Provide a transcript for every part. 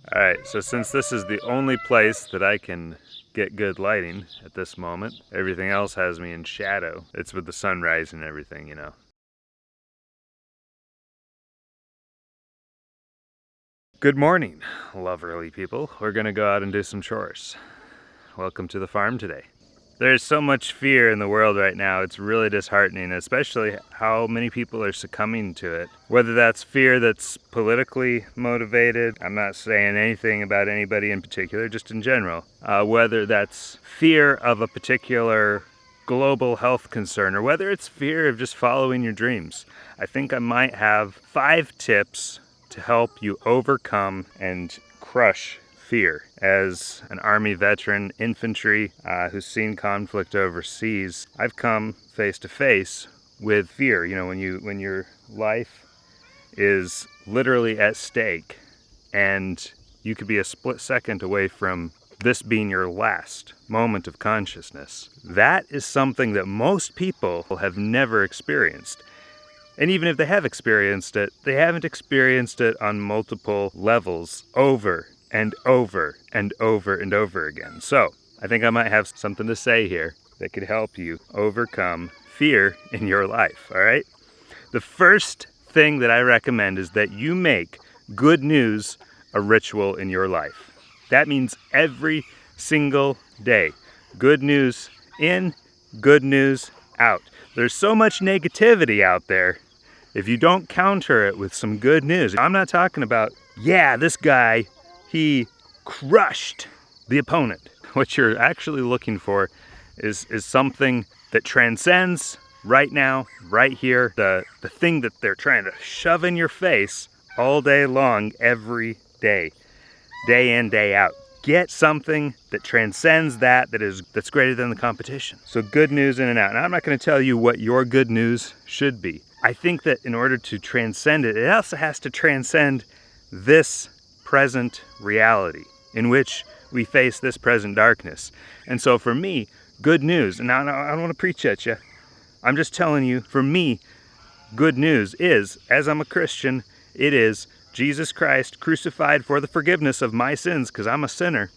Alright, so since this is the only place that I can get good lighting at this moment, everything else has me in shadow. It's with the sunrise and everything, you know. Good morning, lovely people. We're gonna go out and do some chores. Welcome to the farm today. There's so much fear in the world right now, it's really disheartening, especially how many people are succumbing to it. Whether that's fear that's politically motivated, I'm not saying anything about anybody in particular, just in general. Whether that's fear of a particular global health concern, or whether it's fear of just following your dreams. I think I might have 5 tips to help you overcome and crush fear. As an Army veteran, infantry who's seen conflict overseas, I've come face to face with fear. You know, when your life is literally at stake and you could be a split second away from this being your last moment of consciousness. That is something that most people have never experienced. And even if they have experienced it, they haven't experienced it on multiple levels over and over and over and over again. So I think I might have something to say here that could help you overcome fear in your life, all right? The first thing that I recommend is that you make good news a ritual in your life. That means every single day, good news in, good news out. There's so much negativity out there. If you don't counter it with some good news, I'm not talking about, yeah, this guy, he crushed the opponent. What you're actually looking for is something that transcends right now, right here, the thing that they're trying to shove in your face all day long, every day in, day out. Get something that transcends that's greater than the competition. So good news in and out. Now I'm not going to tell you what your good news should be. I think that in order to transcend it, it also has to transcend this present reality in which we face this present darkness. And so for me, good news, and now I don't want to preach at you. I'm just telling you, for me, good news is, as I'm a Christian, it is Jesus Christ crucified for the forgiveness of my sins, because I'm a sinner,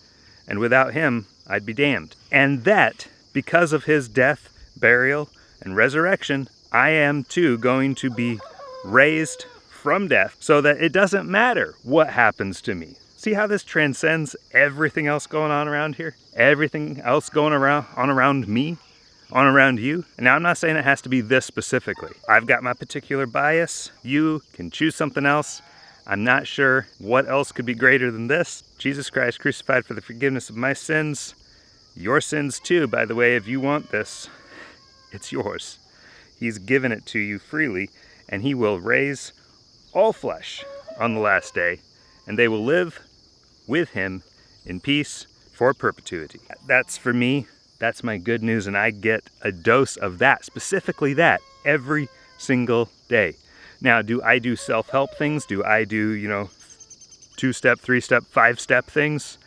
and without him, I'd be damned. And that, because of his death, burial, and resurrection, I am too going to be raised from death, so that it doesn't matter what happens to me. See how this transcends everything else going on around here? Everything else going around me? On around you? Now I'm not saying it has to be this specifically. I've got my particular bias. You can choose something else. I'm not sure what else could be greater than this. Jesus Christ crucified for the forgiveness of my sins. Your sins too, by the way. If you want this, it's yours. He's given it to you freely, and he will raise all flesh on the last day, and they will live with him in peace for perpetuity. That's for me. That's my good news, and I get a dose of that, specifically that, every single day. Now, do I do self-help things? Do I do, 2-step, 3-step, 5-step things?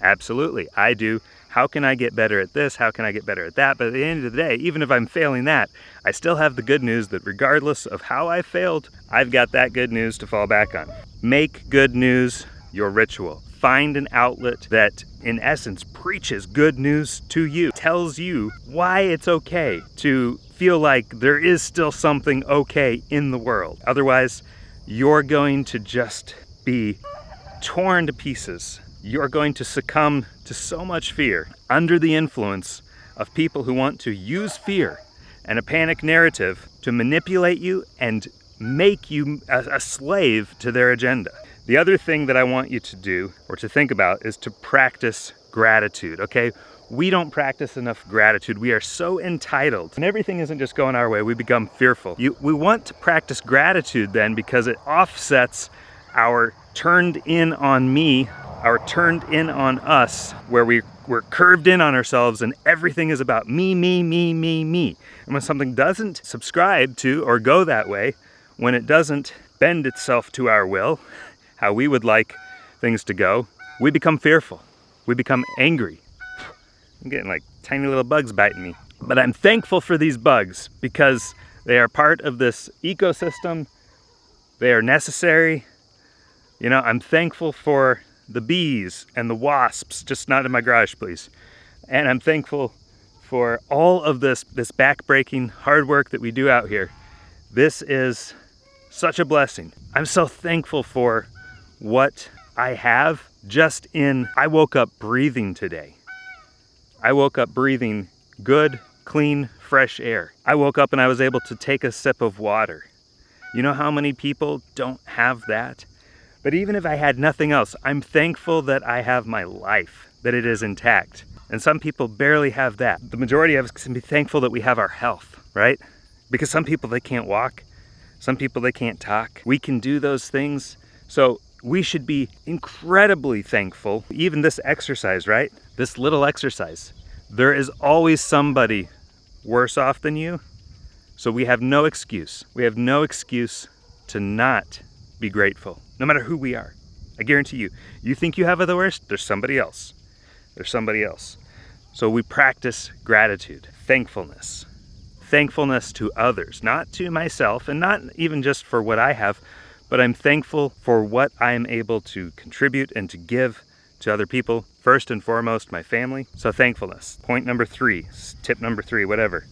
Absolutely, I do. How can I get better at this? How can I get better at that? But at the end of the day, even if I'm failing that, I still have the good news that regardless of how I failed, I've got that good news to fall back on. Make good news your ritual. Find an outlet that, in essence, preaches good news to you, tells you why it's okay to feel like there is still something okay in the world. Otherwise, you're going to just be torn to pieces. You're going to succumb to so much fear under the influence of people who want to use fear and a panic narrative to manipulate you and make you a slave to their agenda. The other thing that I want you to do or to think about is to practice gratitude, okay? We don't practice enough gratitude. We are so entitled. And everything isn't just going our way. We become fearful. We want to practice gratitude then because it offsets our turned in on me, our turned in on us, where we're curved in on ourselves and everything is about me, me, me, me, me. And when something doesn't subscribe to or go that way, when it doesn't bend itself to our will, how we would like things to go, we become fearful. We become angry. I'm getting like tiny little bugs biting me. But I'm thankful for these bugs because they are part of this ecosystem. They are necessary. I'm thankful for the bees and the wasps, just not in my garage, please. And I'm thankful for all of this back-breaking hard work that we do out here. This is such a blessing. I'm so thankful for what I have just in, I woke up breathing today. I woke up breathing good, clean, fresh air. I woke up and I was able to take a sip of water. You know how many people don't have that? But even if I had nothing else, I'm thankful that I have my life, that it is intact. And some people barely have that. The majority of us can be thankful that we have our health, right? Because some people, they can't walk. Some people, they can't talk. We can do those things. So we should be incredibly thankful. Even this exercise, right? This little exercise. There is always somebody worse off than you. So we have no excuse. We have no excuse to not be grateful, no matter who we are. I guarantee you, you think you have it the worst, there's somebody else. There's somebody else. So we practice gratitude, thankfulness. Thankfulness to others, not to myself, and not even just for what I have, but I'm thankful for what I am able to contribute and to give to other people. First and foremost, my family. So thankfulness. Point number 3, tip number 3, whatever.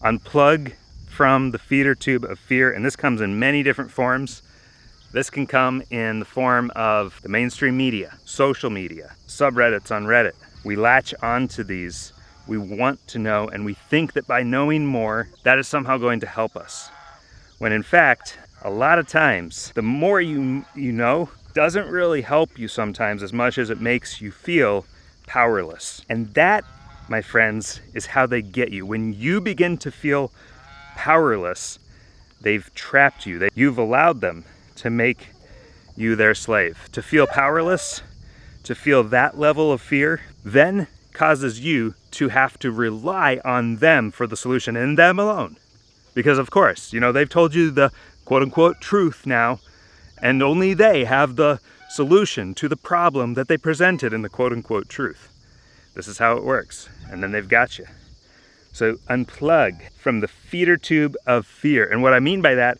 Unplug from the feeder tube of fear, and this comes in many different forms. This can come in the form of the mainstream media, social media, subreddits on Reddit. We latch onto these. We want to know, and we think that by knowing more, that is somehow going to help us. When in fact, a lot of times, the more you know doesn't really help you sometimes as much as it makes you feel powerless. And that, my friends, is how they get you. When you begin to feel powerless, they've trapped you. You've allowed them to make you their slave. To feel powerless, to feel that level of fear, then causes you to have to rely on them for the solution, and them alone. Because of course, you know, they've told you the quote-unquote truth now, and only they have the solution to the problem that they presented in the quote-unquote truth. This is how it works, and then they've got you. So unplug from the feeder tube of fear. And what I mean by that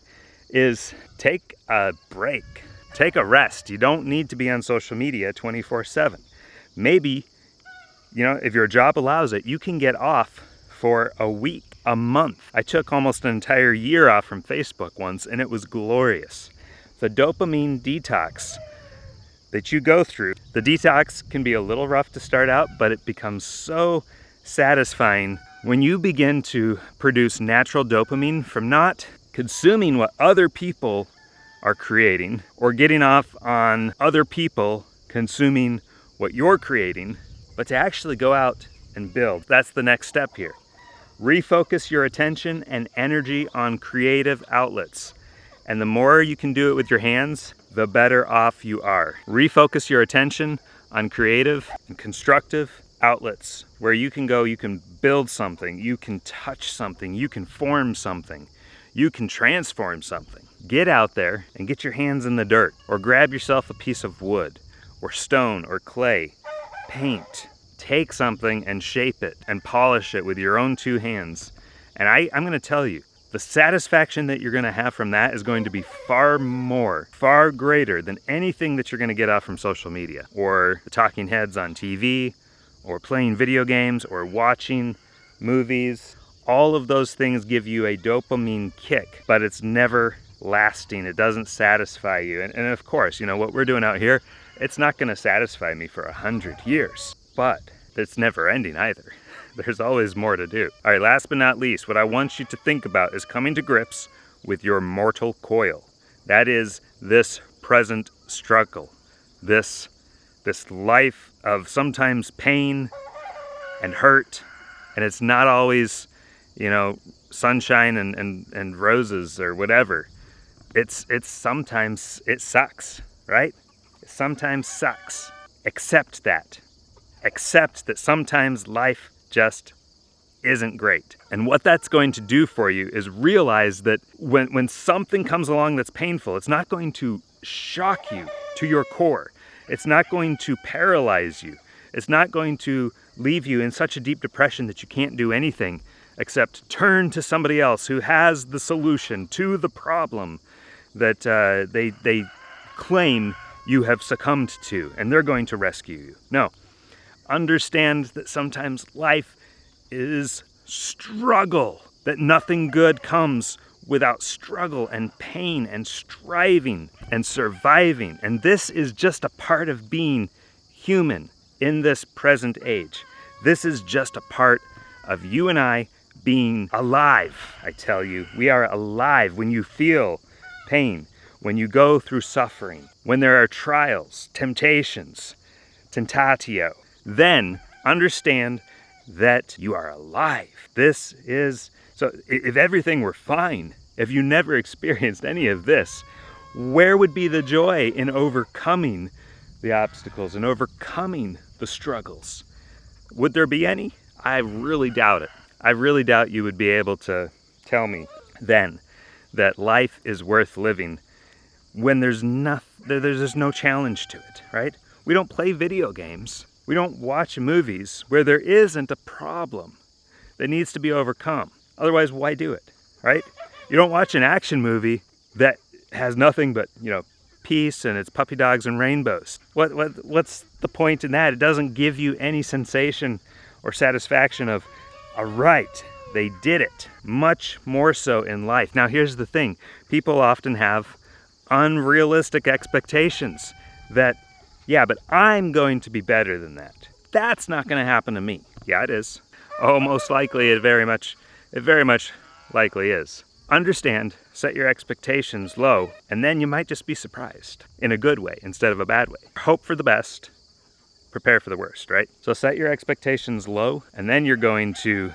is take a break, take a rest. You don't need to be on social media 24/7. Maybe, you know, if your job allows it, you can get off for a week, a month. I took almost an entire year off from Facebook once, and it was glorious. The dopamine detox that you go through, the detox can be a little rough to start out, but it becomes so satisfying when you begin to produce natural dopamine from not consuming what other people are creating or getting off on other people consuming what you're creating, but to actually go out and build. That's the next step here. Refocus your attention and energy on creative outlets. And the more you can do it with your hands, the better off you are. Refocus your attention on creative and constructive outlets where you can go, you can build something, you can touch something, you can form something, you can transform something. Get out there and get your hands in the dirt, or grab yourself a piece of wood or stone or clay, paint. Take something and shape it and polish it with your own 2 hands. And I'm gonna tell you, the satisfaction that you're gonna have from that is going to be far greater than anything that you're gonna get off from social media or the talking heads on TV or playing video games or watching movies. All of those things give you a dopamine kick, but it's never lasting. It doesn't satisfy you. And of course, you know, what we're doing out here, it's not gonna satisfy me for 100 years, but it's never ending either. There's always more to do. All right, last but not least, what I want you to think about is coming to grips with your mortal coil. That is this present struggle, this life of sometimes pain and hurt, and it's not always, you know, sunshine and roses or whatever. It's sometimes it sucks, right? It sometimes sucks. Accept that. Accept that sometimes life just isn't great. And what that's going to do for you is realize that when something comes along that's painful, it's not going to shock you to your core. It's not going to paralyze you. It's not going to leave you in such a deep depression that you can't do anything except turn to somebody else who has the solution to the problem that they claim you have succumbed to, and they're going to rescue you. No. Understand that sometimes life is struggle, that nothing good comes without struggle and pain and striving and surviving. And this is just a part of being human in this present age. This is just a part of you and I being alive. I tell you, we are alive when you feel pain, when you go through suffering, when there are trials, temptations, tentatio. Then understand that you are alive. This is, so if everything were fine, if you never experienced any of this, where would be the joy in overcoming the obstacles and overcoming the struggles? Would there be any? I really doubt it. I really doubt you would be able to tell me then that life is worth living when there's no challenge to it, right? We don't play video games. We don't watch movies where there isn't a problem that needs to be overcome. Otherwise, why do it, right? You don't watch an action movie that has nothing but, peace and it's puppy dogs and rainbows. What's the point in that? It doesn't give you any sensation or satisfaction of, all right, they did it. Much more so in life. Now, here's the thing. People often have unrealistic expectations that, yeah, but I'm going to be better than that. That's not going to happen to me. Yeah, it is. Oh, most likely it very much likely is. Understand, set your expectations low, and then you might just be surprised in a good way instead of a bad way. Hope for the best, prepare for the worst, right? So set your expectations low, and then you're going to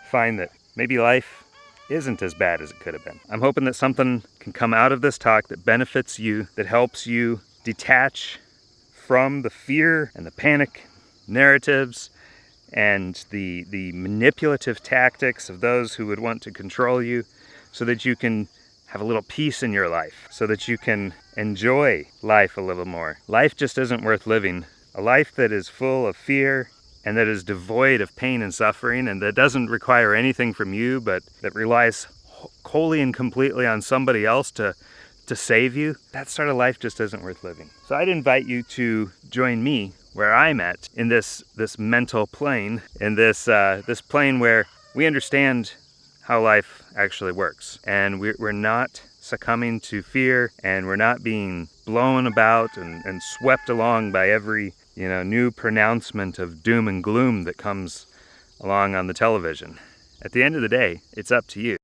find that maybe life isn't as bad as it could have been. I'm hoping that something can come out of this talk that benefits you, that helps you detach from the fear and the panic narratives and the manipulative tactics of those who would want to control you, so that you can have a little peace in your life, so that you can enjoy life a little more. Life just isn't worth living. A life that is full of fear and that is devoid of pain and suffering and that doesn't require anything from you, but that relies wholly and completely on somebody else to save you, that sort of life just isn't worth living. So I'd invite you to join me where I'm at in this mental plane, in this plane where we understand how life actually works. And we're not succumbing to fear, and we're not being blown about and swept along by every new pronouncement of doom and gloom that comes along on the television. At the end of the day, it's up to you.